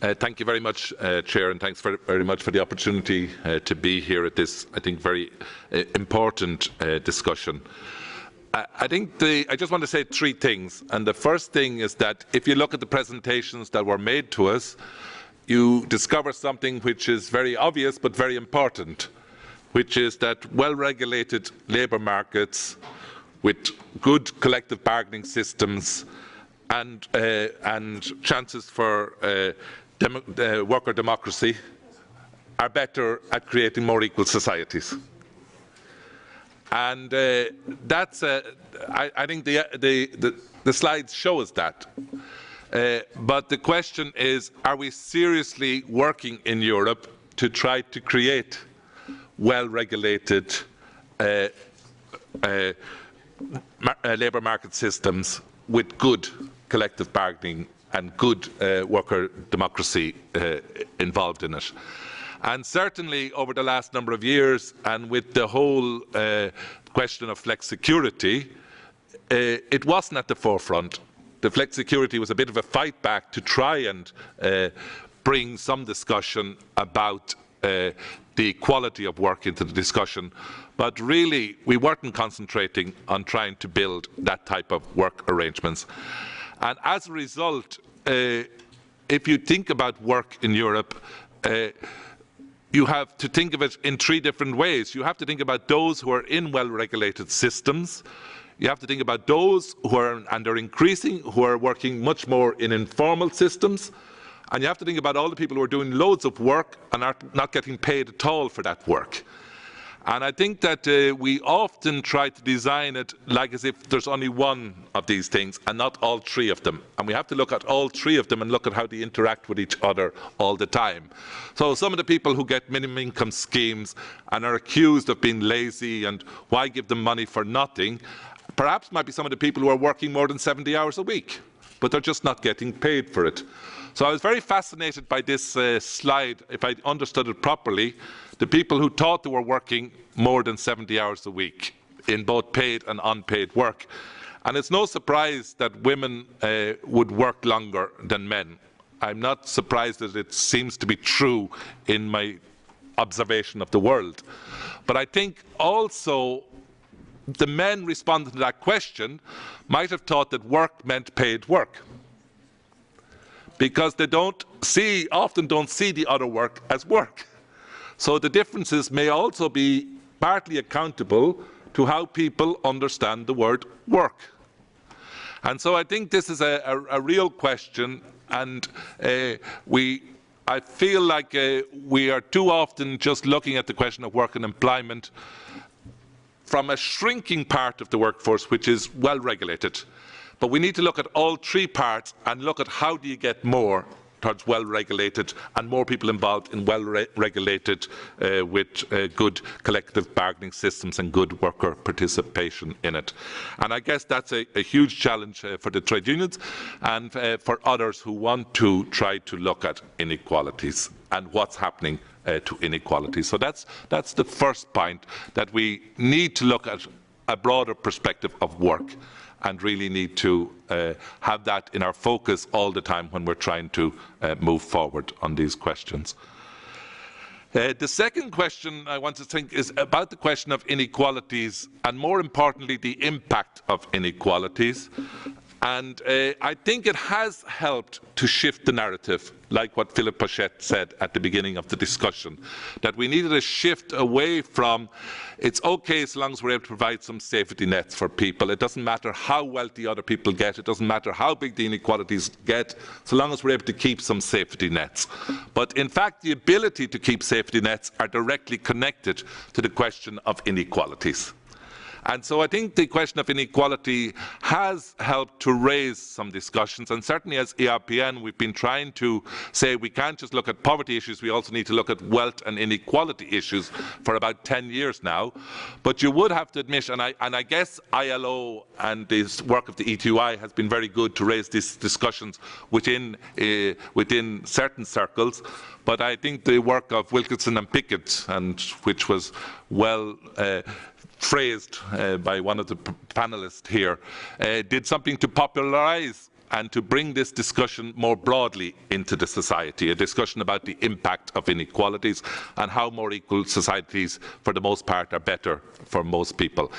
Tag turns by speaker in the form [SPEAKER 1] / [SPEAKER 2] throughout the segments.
[SPEAKER 1] Thank you very much, Chair, and thanks very much for the opportunity to be here at this, I think, very important discussion. I just want to say three things, and the first thing is that if you look at the presentations that were made to us, you discover something which is very obvious but very important, which is that well-regulated labour markets with good collective bargaining systems and chances for worker democracy are better at creating more equal societies. And I think the slides show us that. But the question is, are we seriously working in Europe to try to create well-regulated labour market systems with good collective bargaining and good worker democracy involved in it? And certainly over the last number of years, and with the whole question of flexicurity, it wasn't at the forefront. The flexicurity was a bit of a fight back to try and bring some discussion about the quality of work into the discussion, but really we weren't concentrating on trying to build that type of work arrangements. And as a result, if you think about work in Europe, you have to think of it in three different ways. You have to think about those who are in well-regulated systems. You have to think about those who are, and they're increasing, who are working much more in informal systems. And you have to think about all the people who are doing loads of work and are not getting paid at all for that work. And I think that we often try to design it like as if there's only one of these things and not all three of them. And we have to look at all three of them and look at how they interact with each other all the time. So some of the people who get minimum income schemes and are accused of being lazy and why give them money for nothing, perhaps might be some of the people who are working more than 70 hours a week, but they're just not getting paid for it. So I was very fascinated by this slide, if I understood it properly, the people who thought they were working more than 70 hours a week in both paid and unpaid work. And it's no surprise that women would work longer than men. I'm not surprised that it seems to be true in my observation of the world. But I think also the men responding to that question might have thought that work meant paid work, because they often don't see the other work as work. So the differences may also be partly accountable to how people understand the word work. And so I think this is a real question, and I feel like we are too often just looking at the question of work and employment from a shrinking part of the workforce which is well regulated. But we need to look at all three parts and look at how do you get more towards well-regulated and more people involved in well-regulated with good collective bargaining systems and good worker participation in it. And I guess that's a huge challenge for the trade unions and for others who want to try to look at inequalities and what's happening to inequalities. So that's the first point, that we need to look at a broader perspective of work and really need to have that in our focus all the time when we're trying to move forward on these questions. The second question I want to think is about the question of inequalities, and more importantly the impact of inequalities. And I think it has helped to shift the narrative, like what Philip Pochette said at the beginning of the discussion, that we needed a shift away from it's okay as long as we're able to provide some safety nets for people. It doesn't matter how wealthy other people get, it doesn't matter how big the inequalities get, so long as we're able to keep some safety nets. But in fact, the ability to keep safety nets are directly connected to the question of inequalities. And so I think the question of inequality has helped to raise some discussions, and certainly as EAPN we've been trying to say we can't just look at poverty issues, we also need to look at wealth and inequality issues for about 10 years now. But you would have to admit, and I guess ILO and this work of the ETUI has been very good to raise these discussions within certain circles, but I think the work of Wilkinson and Pickett, and which was well phrased by one of the panelists here, did something to popularise and to bring this discussion more broadly into the society, a discussion about the impact of inequalities and how more equal societies, for the most part, are better for most people.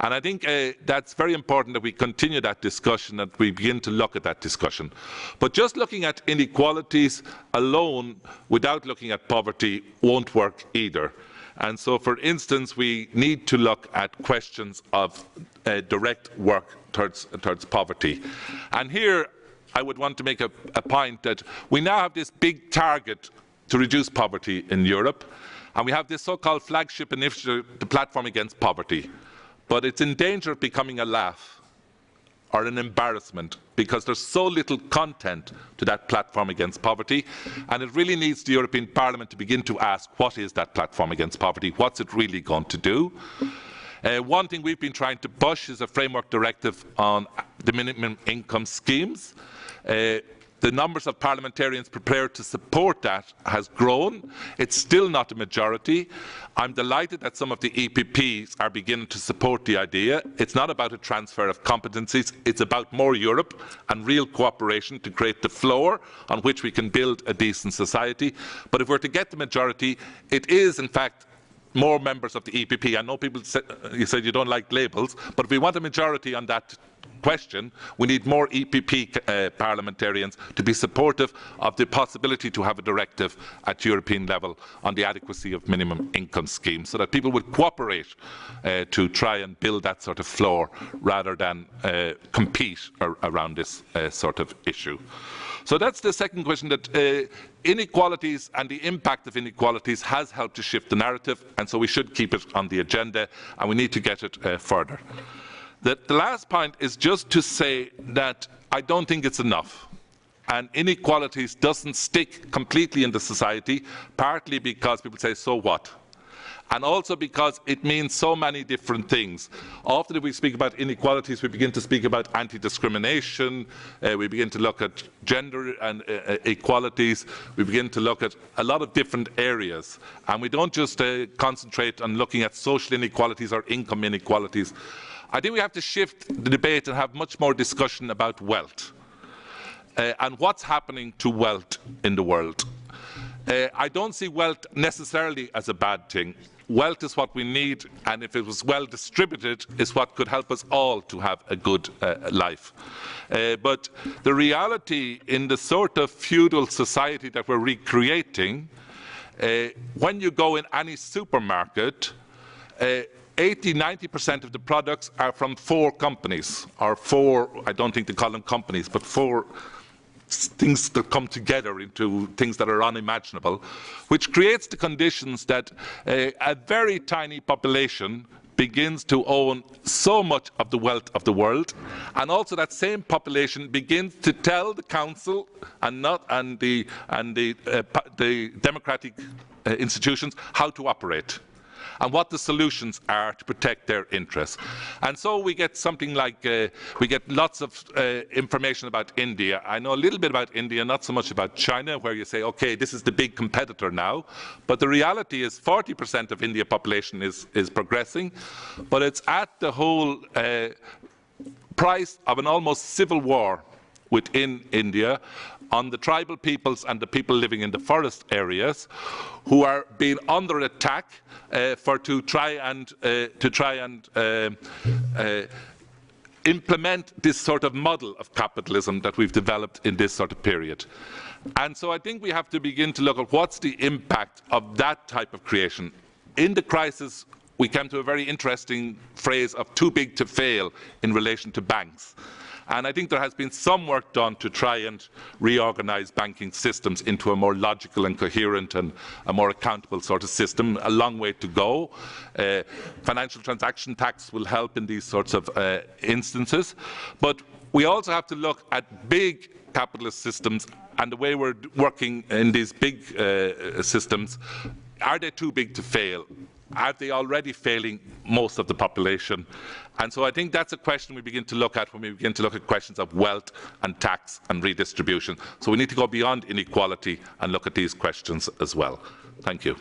[SPEAKER 1] And I think that's very important that we continue that discussion, that we begin to look at that discussion. But just looking at inequalities alone without looking at poverty won't work either. And so, for instance, we need to look at questions of direct work towards poverty. And here I would want to make a point that we now have this big target to reduce poverty in Europe, and we have this so-called flagship initiative, the Platform Against Poverty. But it's in danger of becoming a laugh or an embarrassment, because there's so little content to that platform against poverty, and it really needs the European Parliament to begin to ask, what is that platform against poverty? What's it really going to do? One thing we've been trying to push is a framework directive on the minimum income schemes. The numbers of parliamentarians prepared to support that has grown. It's still not a majority. I'm delighted that some of the EPPs are beginning to support the idea. It's not about a transfer of competencies, it's about more Europe and real cooperation to create the floor on which we can build a decent society. But if we're to get the majority, it is in fact more members of the EPP. I know people you said you don't like labels, but if we want a majority on that question, we need more EPP parliamentarians to be supportive of the possibility to have a directive at European level on the adequacy of minimum income schemes, so that people would cooperate to try and build that sort of floor rather than compete around this sort of issue. So that's the second question, that inequalities and the impact of inequalities has helped to shift the narrative, and so we should keep it on the agenda, and we need to get it further. The last point is just to say that I don't think it's enough. And inequalities doesn't stick completely in the society, partly because people say, so what? And also because it means so many different things. Often if we speak about inequalities, we begin to speak about anti-discrimination, we begin to look at gender and equalities, we begin to look at a lot of different areas. And we don't just concentrate on looking at social inequalities or income inequalities. I think we have to shift the debate and have much more discussion about wealth and what's happening to wealth in the world. I don't see wealth necessarily as a bad thing. Wealth is what we need, and if it was well distributed, is what could help us all to have a good life. But the reality in the sort of feudal society that we're recreating, when you go in any supermarket, 80–90% of the products are from 4 companies, or 4, I don't think they call them companies, but 4 things that come together into things that are unimaginable, which creates the conditions that a very tiny population begins to own so much of the wealth of the world, and also that same population begins to tell the council and the democratic institutions how to operate and what the solutions are to protect their interests. And so we get something like, we get lots of information about India. I know a little bit about India, not so much about China, where you say, okay, this is the big competitor now. But the reality is 40% of India's population is progressing, but it's at the whole price of an almost civil war within India on the tribal peoples and the people living in the forest areas, who are being under attack to try and implement this sort of model of capitalism that we've developed in this sort of period. And so I think we have to begin to look at what's the impact of that type of creation. In the crisis, we came to a very interesting phrase of too big to fail in relation to banks. And I think there has been some work done to try and reorganize banking systems into a more logical and coherent and a more accountable sort of system. A long way to go. Financial transaction tax will help in these sorts of instances. But we also have to look at big capitalist systems and the way we're working in these big systems. Are they too big to fail? Are they already failing most of the population? And so I think that's a question we begin to look at when we begin to look at questions of wealth and tax and redistribution. So we need to go beyond inequality and look at these questions as well. Thank you.